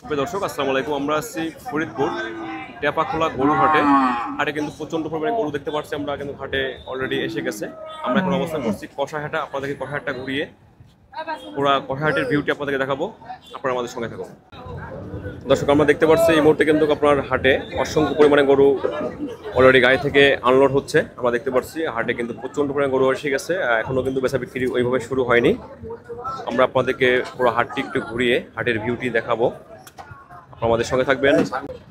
সুপ্রিয় দর্শক আসসালামু আলাইকুম। আমরা আছি ফরিদপুর টেপাখোলা গরু হাটে। হাটে কিন্তু প্রচন্ড পরিমাণে গরু দেখতে পাচ্ছি আমরা, কিন্তু হাটে অলরেডি এসে গেছে। আমরা এখন অবস্থান করছি কষাইহাটে। আপনাদেরকে কষাইহাটটা ঘুরিয়ে পুরো কষাইহাটের ভিউটি আপনাদেরকে দেখাবো, আপনারা আমাদের সঙ্গে থাকুন। দর্শক আমরা দেখতে পাচ্ছি এই মুহূর্তে কিন্তু আপনার হাটে অসংখ্য পরিমাণে গরু অলরেডি গাড়ি থেকে আনলোড হচ্ছে। আমরা দেখতে পাচ্ছি হাটে কিন্তু প্রচন্ড পরিমাণে গরু এসে গেছে, এখনো কিন্তু বেচা বিক্রি ওইভাবে শুরু হয়নি। আমরা আপনাদেরকে পুরো হাটটি একটু ঘুরিয়ে হাটের ভিউটি দেখাবো, আমাদের সঙ্গে থাকবেন।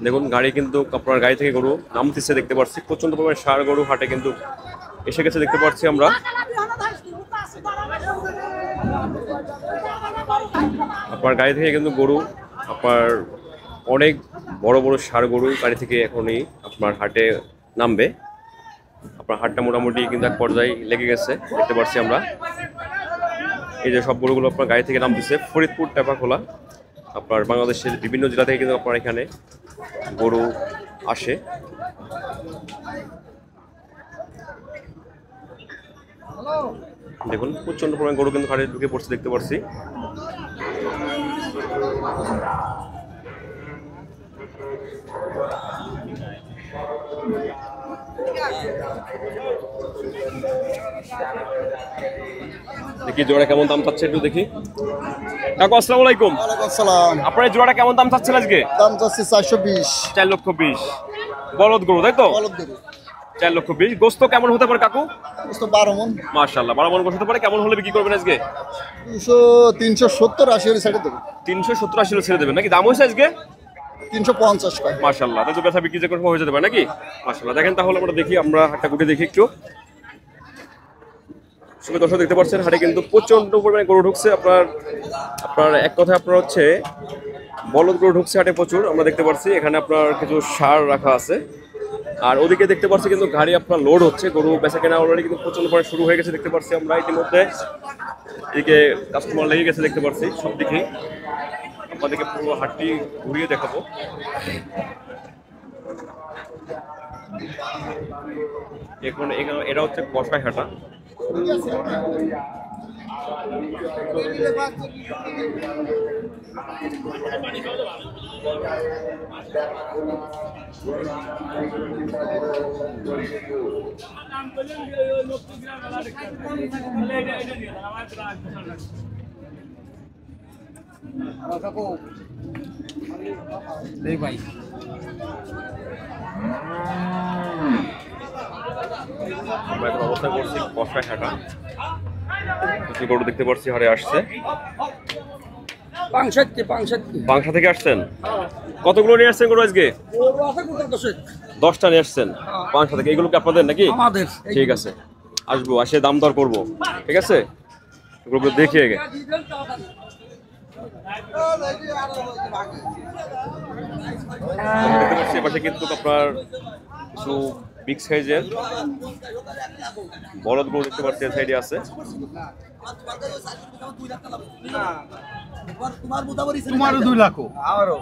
দেখুন গাড়ি কিন্তু আপনার গাড়ি থেকে গরু নামতেছে দেখতে পাচ্ছি, প্রচন্ড পরিমাণে ষাঁড় গরু হাটে কিন্তু এসে গেছে দেখতে পাচ্ছি আমরা। আপনার গাড়ি থেকে কিন্তু গরু আপনার অনেক বড় বড় ষাঁড় গরু গাড়ি থেকে এখনই আপনার হাটে নামবে। আপনার হাটটা মোটামুটি কিন্তু এক পর্যায়ে লেগে গেছে দেখতে পাচ্ছি আমরা। এই যে সব গরুগুলো আপনার গাড়ি থেকে নামতেছে। ফরিদপুর টেপাখোলা আপনার বাংলাদেশের বিভিন্ন জেলা থেকে কিন্তু আপনার এখানে গরু আসে। দেখুন প্রচন্ড পরিমাণে গরু কিন্তু হাটে ঢুকে পড়ছে দেখতে পাচ্ছি। দেখি জোড়া কেমন দাম চাচ্ছে একটু দেখি। কাকু আসসালামু আলাইকুম। ওয়ালাইকুম আসসালাম। আপনার জোড়াটা কেমন দাম চাচ্ছেন আজকে? দাম চাচ্ছি 420। 4,20,000 বলদ গরু তাই তো? বলদ গরু 4,20,000। গোস্ত কেমন হতে পারে কাকু? গোস্ত 12 মণ। মাশাআল্লাহ 12 মণ গোস্ত হতে পারে। কেমন হলে বিক্রি করবেন আজকে? 370 80 এর সাইডে দেব। 370-80 ছেড়ে দেবেন নাকি? দাম হয়েছে আজকে 350 কয়। মাশাআল্লাহ তাই তো বেচা বিক্রি যে কোনো হয়ে যেতে পারে নাকি? মাশাআল্লাহ। দেখেন তাহলে আমরা দেখি, আমরা হাটটা ঘুরে দেখি একটু। সবাই দর্শক দেখতে পাচ্ছেন হাটে কিন্তু প্রচন্ড পরিমাণে গরু ঢুকছে। আপনার এক কথা আপনার হচ্ছে বলদ গরু ঢুকছে হাটে প্রচুর। আমরা দেখতে পাচ্ছি এখানে আপনার কিছু ষাঁড় রাখা আছে, আর ওদিকে দেখতে পাচ্ছি কিন্তু গাড়ি আপনার লোড হচ্ছে। গরু বেচা কেনা অলরেডি কিন্তু প্রচন্ড পরিমাণে শুরু হয়ে গেছে দেখতে পাচ্ছি আমরা। ইতিমধ্যে এদিকে কাস্টমার লেগে গেছে দেখতে পাচ্ছি সব দিকেই। আপনাদেরকে পুরো হাটটি ঘুরিয়ে দেখাবো। এখন এটা হচ্ছে কষাইহাটা। ভাই আমরা এখন অবস্থান করছি কষাইহাটা। কিছু গরু দেখতে পাচ্ছি হাটে আসছে। পাংশা থেকে আসছেন? কতগুলো নিয়ে আসছেন গরু আজকে? 10টা নিয়ে আসছেন পাংশা থেকে। এগুলো কি আপনাদের নাকি? আমাদের। ঠিক আছে, আসবো, আসে দাম দর করবো। ঠিক আছে, এগুলো দেখে আগে। দেখতে পাচ্ছি এপাশে কিন্তু আপনার কিছু বিগ সাইজের বলদ গরু দেখতে পাচ্ছি সাইডে আছে। তোমারও 2 লাখ, আমারও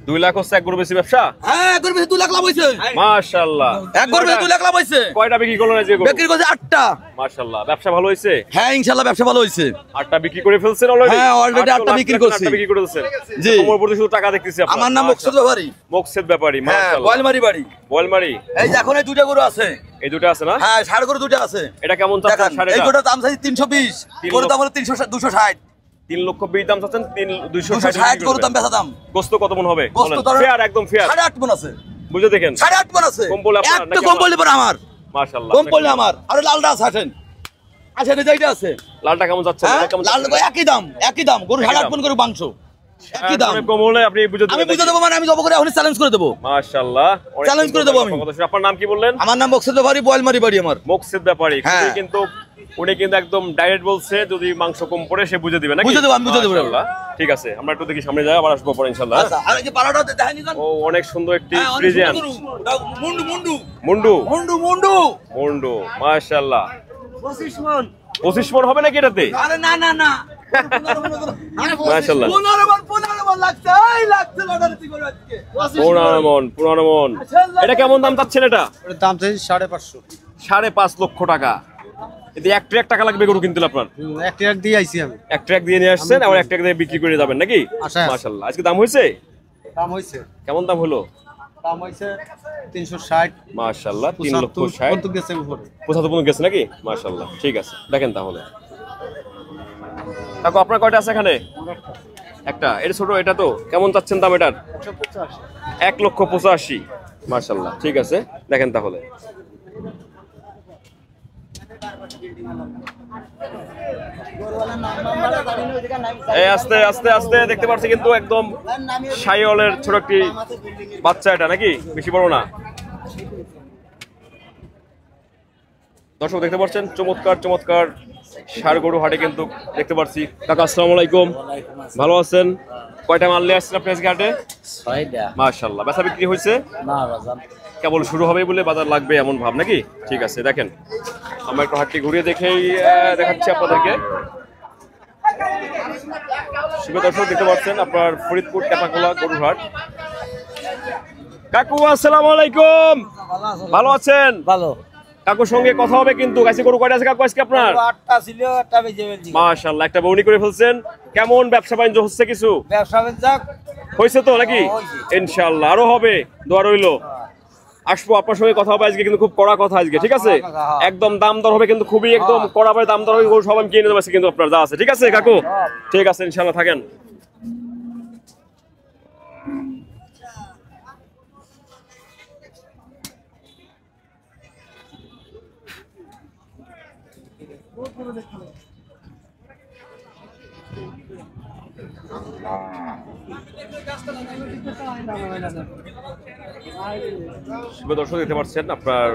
2 লাখ হচ্ছে এক গরু বেশি ব্যবসা? হ্যাঁ, এক গরু বেশি 2 লাখ লাভ হইছে। মাশাআল্লাহ। এক গরু বেশি 2 লাখ লাভ হইছে। কয়টা বিক্রি করলেন আজকে গরু? বিক্রি করছে 8টা। মাশাআল্লাহ। ব্যবসা ভালো হইছে? হ্যাঁ ইনশাআল্লাহ ব্যবসা ভালো হইছে। 8টা বিক্রি করে ফেলছেন অলরেডি? হ্যাঁ অলরেডি 8টা বিক্রি করছি। 8টা বিক্রি করে ফেলছেন? জি। তোমার উপরে শুধু টাকা দেখতেছি আপনার। আমার নাম মকসুদ ব্যাপারী। মকসুদ ব্যাপারী। হ্যাঁ, মাশাআল্লাহ। বয়লমারি বাড়ি। বয়লমারি। এই যে এখন এই 2টা গরু আছে। এই দুটো আছে না? হ্যাঁ, ষাঁড় গরু 2টা আছে। এটা কেমন চাচ্ছেন? দেখেন এই গরুটার দাম চাই 320, গরুর দাম হলো 260। 3,20,000 দাম চাচ্ছেন? 260 গরুর দাম বেচা দাম। গোস্ত কত মন হবে? গোস্ত ধরেন ফেয়ার, একদম ফেয়ার। 8.5 মণ আছে। বুঝে দেখেন 8.5 মণ আছে। কম বলে আপনার একটু কম বললে পরে আমার। মাশাআল্লাহ। কম বললে আমার। আর লালটা আছে আসেন। আসেন এই যেটা আছে। লালটা কেমন যাচ্ছে? লাল একই দাম, একই দাম। গরু 8.5 মণ করে মাংস। একই দাম। কম হলে আপনি বুঝে দেবেন? আমি বুঝে দেব, মানে আমি জব করে এখন চ্যালেঞ্জ করে দেব। মাশাআল্লাহ। চ্যালেঞ্জ করে দেব আমি। আপনার নাম কি বললেন? আমার নাম মকসুদ ব্যাপারী, বয়লমারি বাড়ি আমার। মকসুদ ব্যাপারী। হ্যাঁ। কিন্তু উনি কিন্তু একদম ডাইরেক্ট বলছে যদি মাংস কম পড়ে সে বুঝে দিবে নাকি? বুঝে দেব, আমি বুঝে দেব। ঠিক আছে, আমরা একটু দেখি সামনে যাই, আবার আসবো পরে ইনশাআল্লাহ। আচ্ছা, আর এই যে পালাটা দেখাইনি জান? ও অনেক সুন্দর একটি ফ্রিজিয়ান। মুন্ডু মুন্ডু মুন্ডু মুন্ডু মুন্ডু মুন্ডু মাশাআল্লাহ। 25 মণ। 25 মণ হবে নাকি এটাতে? আরে না না না, মাশাআল্লাহ। 15 মণ লাগছে। এই লাগছে লটারি করে আজকে 15 মণ। এটা কেমন দাম চাচ্ছেন? এটা দাম চাই 5.5 5.5 লক্ষ টাকা। এতে এক ট্রাক টাকা লাগবে গরু কিনতে আপনার? এক ট্রাক দিয়ে আইছি আমি। এক ট্রাক দিয়ে নিয়ে আসছেন, আবার এক ট্রাক দিয়ে বিক্রি করে যাবেন নাকি? আচ্ছা। মাশাআল্লাহ। আজকে দাম হয়েছে? দাম হইছে। কেমন দাম হলো? দাম হইছে 360। মাশাআল্লাহ 3,60,000 কত গেছে উপরে? 75 পর্যন্ত গেছে নাকি? মাশাআল্লাহ। ঠিক আছে, দেখেন তাহলে। কাকু আপনার কয়টা আছে এখানে? একটা। এটা ছোট, এটা তো কেমন চাচ্ছেন দাম এটার? 1,85,000। মাশাআল্লাহ। ঠিক আছে, দেখেন তাহলে। এই আস্তে আস্তে আস্তে দেখতে পাচ্ছি কিন্তু একদম শাইওয়ালের ছোট একটি বাচ্চা, এটা নাকি? বেশি বড় না। দর্শক দেখতে পাচ্ছেন চমৎকার চমৎকার ষাঁড় গরু হাটে কিন্তু দেখতে পাচ্ছি। কাকা আসসালামু আলাইকুম, ভালো আছেন? কয়টা মাল নিয়ে আসছেন আপনি আজকে হাটে? 6টা। মাশাআল্লাহ। বেচা বিক্রি হয়েছে? না বাজান, কেবল শুরু হবে বলে বাজার লাগবে এমন ভাব নাকি? ঠিক আছে, দেখেন আমরা একটু হাটটি ঘুরিয়ে দেখেই দেখাচ্ছি আপনাদেরকে। শুভ দর্শক দেখতে পাচ্ছেন আপনার ফরিদপুর টেপাখোলা গরুর হাট। কাকু আসসালামু আলাইকুম, ভালো আছেন? ভালো। কাকুর সঙ্গে কথা হবে কিন্তু। কাছে গরু কয়টা আছে কাকু আজকে আপনার? 8টা ছিল, 8টা বেজে গেছে। মাশাআল্লাহ, একটা বউনি করে ফেলছেন। কেমন ব্যবসা বাণিজ্য হচ্ছে? কিছু ব্যবসা বাণিজ্য হয়েছে তো নাকি? হয়েছে। ইনশাআল্লাহ আরো হবে, দোয়া রইলো। আসবো আপনার সঙ্গে কথা হবে আজকে, কিন্তু খুব কড়া কথা আজকে, ঠিক আছে? একদম দাম দর হবে কিন্তু খুবই একদম কড়া ভাবে দাম দর হবে। গরু সব আমি কিনে দেবো কিন্তু আপনার যা আছে, ঠিক আছে কাকু? ঠিক আছে, ইনশাআল্লাহ থাকেন। শুভ দর্শক দেখতে পাচ্ছেন আপনার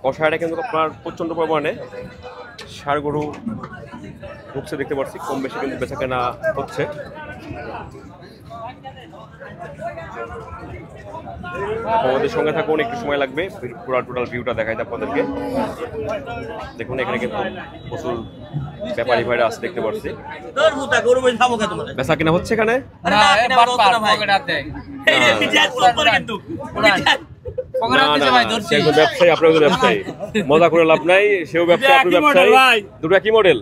কষায়টা কিন্তু আপনার প্রচন্ড পরিমাণে ষাঁড় গরু ঢুকছে দেখতে পাচ্ছি। কম বেশি কিন্তু বেচা কেনা হচ্ছে। আমাদের সঙ্গে থাকুন, একটু সময় লাগবে পুরো টোটাল ভিউটা দেখাইতে আপনাদেরকে। দেখুন এখানে কিন্তু প্রচুর ব্যাপারী ভাইরা আছে দেখতে পাচ্ছি। বেচা কিনা হচ্ছে এখানে। ব্যবসায়ী, আপনার ব্যবসায়ী, মজা করে লাভ নাই। সেও ব্যবসায়ী, আপনি ব্যবসায়ী, দুটো কি মডেল?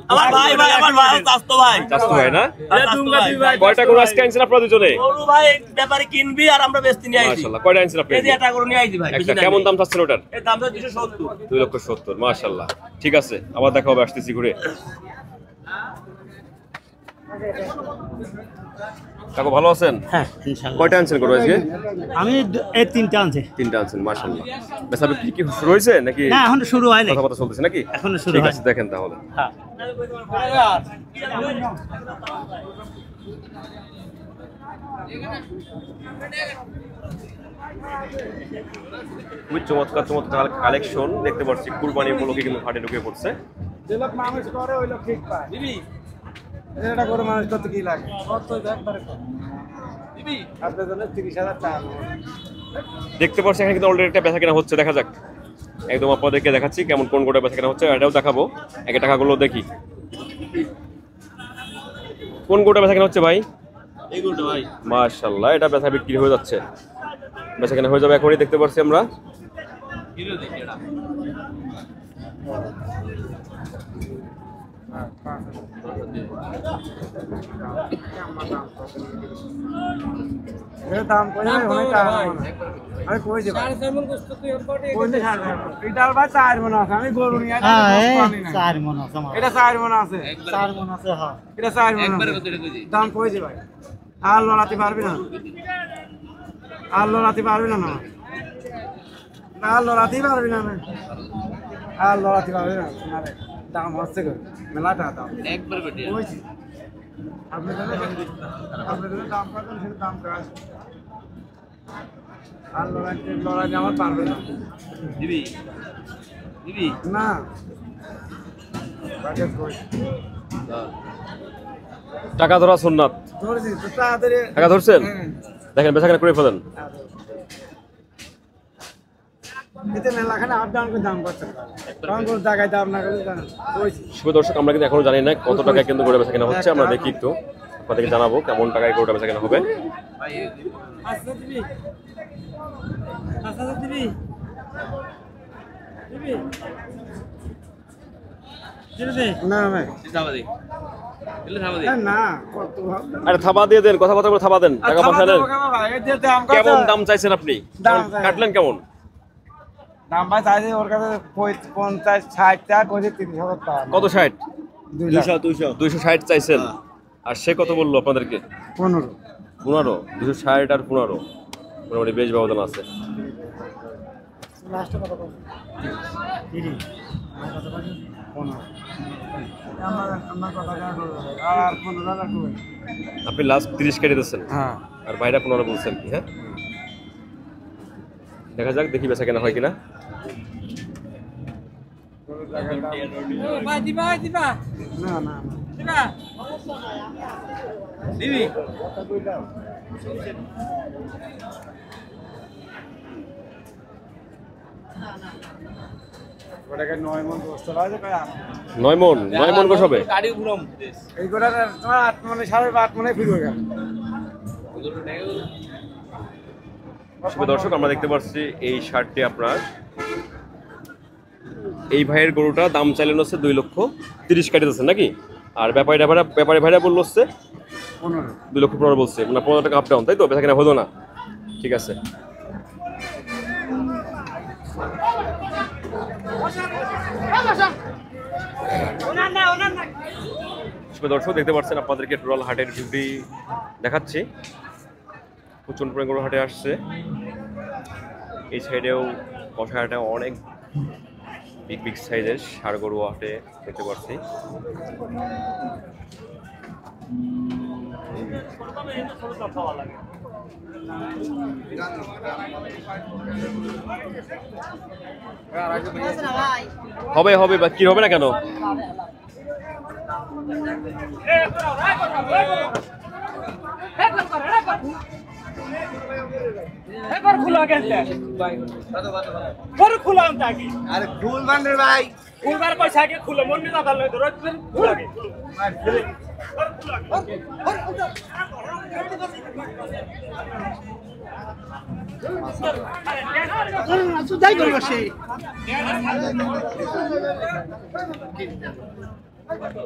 চাস্তু ভাই না? কয়টা গরু আজকে আনছেন আপনারা দুজনে? মাশাআল্লাহ। কয়টা আনছেন আপনি? একটা। কেমন দাম চাচ্ছেন ওটার? 2,70,000। মাশাআল্লাহ। ঠিক আছে, আবার দেখা হবে, আসতেছি ঘুরে। কাকু ভালো আছেন? হ্যাঁ ইনশাআল্লাহ। কয়টা আনছেন গরু আজকে? আমি এই 3টা আনছি। 3টা আনছেন, মাশাআল্লাহ। বেচা বিক্রি কি শুরু হয়েছে নাকি? না এখন শুরু হয়নি, কথাবার্তা চলতেছে নাকি? এখনো শুরু ঠিক হয়নি। আছে, দেখেন তাহলে। হ্যাঁ খুবই চমৎকার চমৎকার কালেকশন দেখতে পাচ্ছি। কুরবানি উপলক্ষে কিন্তু হাটে ঢুকে পড়ছে। যে লোক মানুষ করে ওই লোক ঠিক পায়। দিবি এটা করে মানুষ কত কি লাগে? কত একবারে কত দিবি? আপনার জন্য 30,000 টাকা দেখতে পাচ্ছি এখানে কিন্তু অলরেডি একটা বেচা কেনা হচ্ছে। দেখা যাক, একদম আপনাদেরকে দেখাচ্ছি কেমন কোন গোটা বেচা কেনা হচ্ছে, এটাও দেখাবো। একে টাকাগুলো দেখি কোন গোটা বেচা কেনা হচ্ছে ভাই। এই গরুটা ভাই মাশাআল্লাহ, এটা বেচা বিক্রি হয়ে যাচ্ছে, বেচা কেনা হয়ে যাবে এখনই দেখতে পাচ্ছি আমরা। কিলো দেখি এটা। এর দাম কই না অনেক টাকা আরে কই যে ভাই সাইমন কষ্ট তুই কোটে কইলে ছাড়বে এটা ভাই 4 মণ আছে আমি গরু নিয়ে আসি। হ্যাঁ 4 মণ আছে আমার। এটা 4 মণ আছে। 4 মণ আছে। হ্যাঁ এটা 4 মণ একবারে কত এটা কইছি? দাম কই যে ভাই? আর লড়াতে পারবি না, আর লড়াতে পারবি না, না আর লড়াতে পারবি না, আর লড়াতে পারবি না। আরে দাম হচ্ছে গো মেলাটা দাম একবারে বেটি। কইছি আপনি যদি দাম পাবেন সেটা দাম কাজ আর লড়াই আমার পারবে না। দিবি দিবি না বাজেট কই টাকা ধরা সুন্নাত। ধরেছি তো তাড়াতাড়ি টাকা ধরছেন? দেখেন বেচা কেনা করে ফেলেন। এতে মেলাখানে আপ ডাউন করে দাম করতে কারণ কোন জায়গায় দাম না করে জানেন কইছি। শুভ দর্শক, আমরা কিন্তু এখনো জানি না কত টাকায় কিন্তু গরু বেচা কেনা হচ্ছে। আমরা দেখি একটু, আপনাদেরকে জানাবো কেমন টাকায় গরুটা বেচা কেনা হবে। আচ্ছা দিবি আচ্ছা দিবি দিবি না ভাই না কত আরে থাবা দিয়ে দেন, কথাবার্তা বলে থাবা দেন, টাকা পয়সা দেন। কেমন দাম চাইছেন আপনি? দাম চাই। কাটলেন কেমন? দাম ভাই চাইছে ওর কাছে 50 60 টাকা করে 30,000 টাকা কত 60? 200 260 চাইছেন। আর সে কত বললো আপনাদেরকে? 15 15। 260 আর 15 মোটামুটি বেশ ব্যবধান আছে। লাস্ট কত বল আমার কথা আর 15,000 টাকা আপনি লাস্ট 30 কেটে দিচ্ছেন হ্যাঁ আর বাইরে 15 বলছেন কি? হ্যাঁ, দেখা যাক, দেখি বেচা কেনা হয় কিনা। না না ওটাকে 9 মণ গোস্ত লাগে কয় 9 মণ 9 মণ গোস হবে। এই গোটা তোমার 8 মণে 8.5 মণে ফিরে গেল। শুভ দর্শক, আমরা দেখতে পাচ্ছি এই শার্টটি আপনার এই ভাইয়ের গরুটা দাম চাইলেন হচ্ছে 2,30,000 কাটে দিচ্ছেন নাকি? আর ব্যাপারী ভাইরা বললো হচ্ছে 2,15,000 বলছে, মানে 15 টাকা আপ ডাউন, তাই তো? বেচা কেনা হলো না, ঠিক আছে। শুভ দর্শক, দেখতে পাচ্ছেন আপনাদেরকে টোটাল হাটের ভিউটি দেখাচ্ছি। প্রচন্ড পরিমাণ গরু হাটে আসছে। এই সাইডেও কষা হাটে অনেক বিগ সাইজের ষাঁড় গরু হাটে দেখতে পাচ্ছি। হবে হবে বা কি হবে না কেন? আরে ফুল বান্ডের ভাই ফুলবার পয়সা আগে খুলে মন নিয়ে দাদা লইতো রোজ ফুল আগে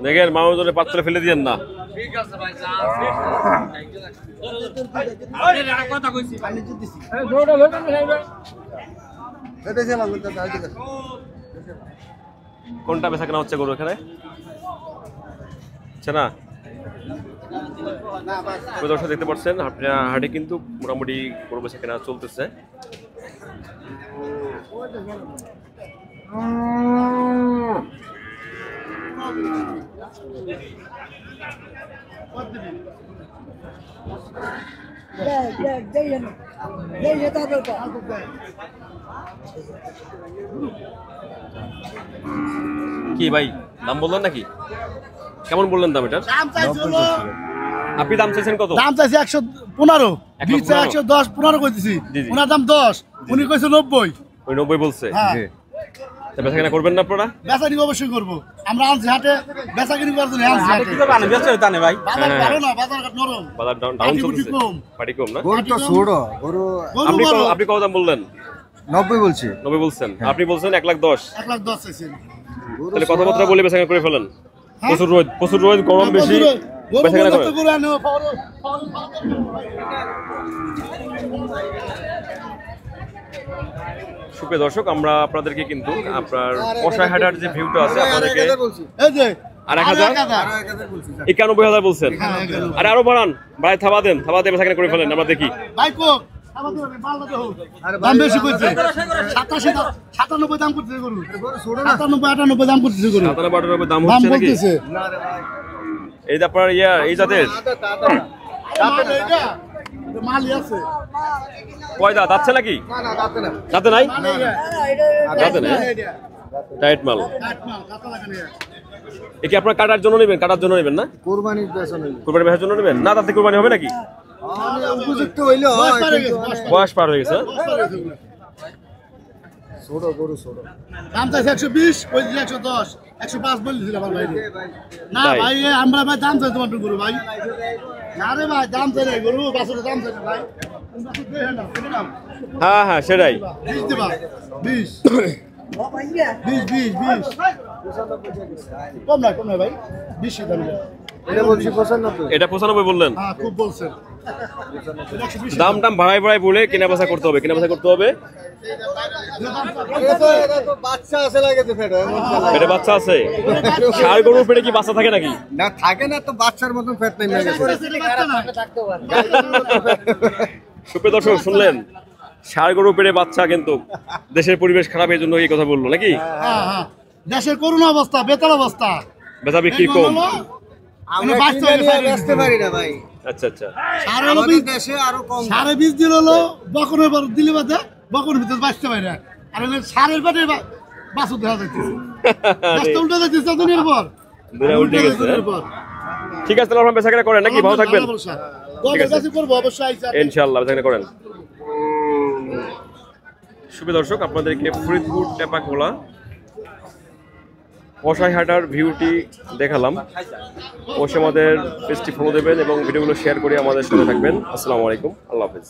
দেখেন মানুষজনে পাত্রে ফেলে দিয়েন না। কথা কইছি কোনটা বেচা কেনা হচ্ছে গরু এখানে? আচ্ছা না, দর্শক দেখতে পাচ্ছেন হাটে কিন্তু মোটামুটি গরু বেচা কেনা চলতেছে। কি ভাই দাম বললেন নাকি? কেমন বললেন দাম এটার? আপনি দাম চাইছেন কত? দাম চাইছি 115, 110 15 কইতেছি। ওনার দাম 10, উনি কইছে 90। ওই 90 বলছে। হ্যাঁ, তা বেচা কেনা করবেন না আপনারা? বেচাকিনি অবশ্যই করব। আমরা আনছি হাটে বেচাকিনি করার জন্য আনছি হাটে। কি বানে ব্যস্ত হইতানে ভাই বাজার ভালো না, বাজার নরম। বাজার ডাউন পাটি চলতেছে। কম। পাটি কম না? গরু তো ছোট গরু আপনি কত দাম বললেন? 90 বলছি। 90 বলছেন। আপনি বলছেন 1,10,000। 1,10,000 চাইছেন। তাহলে কথাবার্তা বলে বেচা কেনা করে ফেলেন। প্রচুর রোদ গরম বেশি, বেচা কেনা করেন। গরু আনো সুপ্রিয় দর্শক, আমরা আপনাদেরকে কিন্তু আপনার কষাই হাটার যে ভিউটা আছে আপনাদেরকে এই যে আর 1,000 91,000 বলছেন। আরে আরো বাড়ায় থাবা দেন বেচা কেনা করে ফেলেন, আমরা দেখি। ভাই কো দাম বেশি কইছে। 97 দাম করতেছে গরু। 97 98 দাম করতেছে গরু। 97 দাম দাম হচ্ছে নাকি? বলতেছে। এই যে আপনার এই জাতের মালই আছে। কয় দাঁত আছে নাকি? দাঁতে নাই? দাঁতে নাই, টাইট মাল। এ কি আপনার কাটার জন্য নেবেন? কাটার জন্য নেবেন না? কোরবানির পেছনে কুরবানি বেচার জন্য নেবেন না? তাতে কুরবানি হবে নাকি? উপযুক্ত হইলো বয়স পার হয়ে গেছে। ছোট গরু ছোট। দাম চাইছে 120, কইছে 110, 105 বলছিল আমার ভাই। না তাই? ভাই আমরা ভাই দাম চাই তোমার গরু ভাই। না রে ভাই দাম চাই রে গরু, বাসুর দাম চাই ভাই। বাসুর দেই না, কত দাম? হ্যাঁ সেটাই। 20 দিবা। 20 20 20 20 কম নয় ভাই, বেশি দাম না। এটা বলছি 95। এটা 95 বললেন। হ্যাঁ, খুব বলছেন। দাম টাম বাড়াই করলে কেনা বেচা করতে হবে, এটা তো বাচ্চা আছে লাগে তো ফেটো এমন চলে। পেটে বাচ্চা আছে? ষাঁড় গরুর পেটে কি বাচ্চা থাকে নাকি? না থাকে না তো বাচ্চার মতন ফেট নাই লাগে। সুপ্রিয় দর্শক শুনলেন, ষাঁড় গরুর পেটে বাচ্চা কিন্তু দেশের পরিবেশ খারাপ এই জন্য এই কথা বললো নাকি? হ্যাঁ, দেশের করুণ অবস্থা, বেতাল অবস্থা, বেচা বিক্রি কম। আমরা কিনে নিয়ে বেচতে পারি না ভাই। আচ্ছা আচ্ছা। আমাদের দেশে আরো কম। 20 দিন হলো বকনের পর দিলে বাদে বকনের ভিতরে বাঁচতে পারি না। আর সারের পেটে বাছুর দেখা যাইতেছে, দেশটা উল্টে যাইতেছে দুনিয়ার পর। দুনিয়া উল্টে গেছে। ঠিক আছে, তাহলে আপনারা বেচা কেনা করেন নাকি? ভালো থাকবেন। ইনশাআল্লাহ বেচা কেনা করেন। সুপ্রিয় দর্শক, আপনাদেরকে ফরিদপুর টেপাখোলা কষাইহাটার ভিউটি দেখালাম। অবশ্যই আমাদের পেজটি ফলো দেবেন এবং ভিডিওগুলো শেয়ার করে আমাদের সাথে থাকবেন। আসসালামু আলাইকুম, আল্লাহ হাফেজ।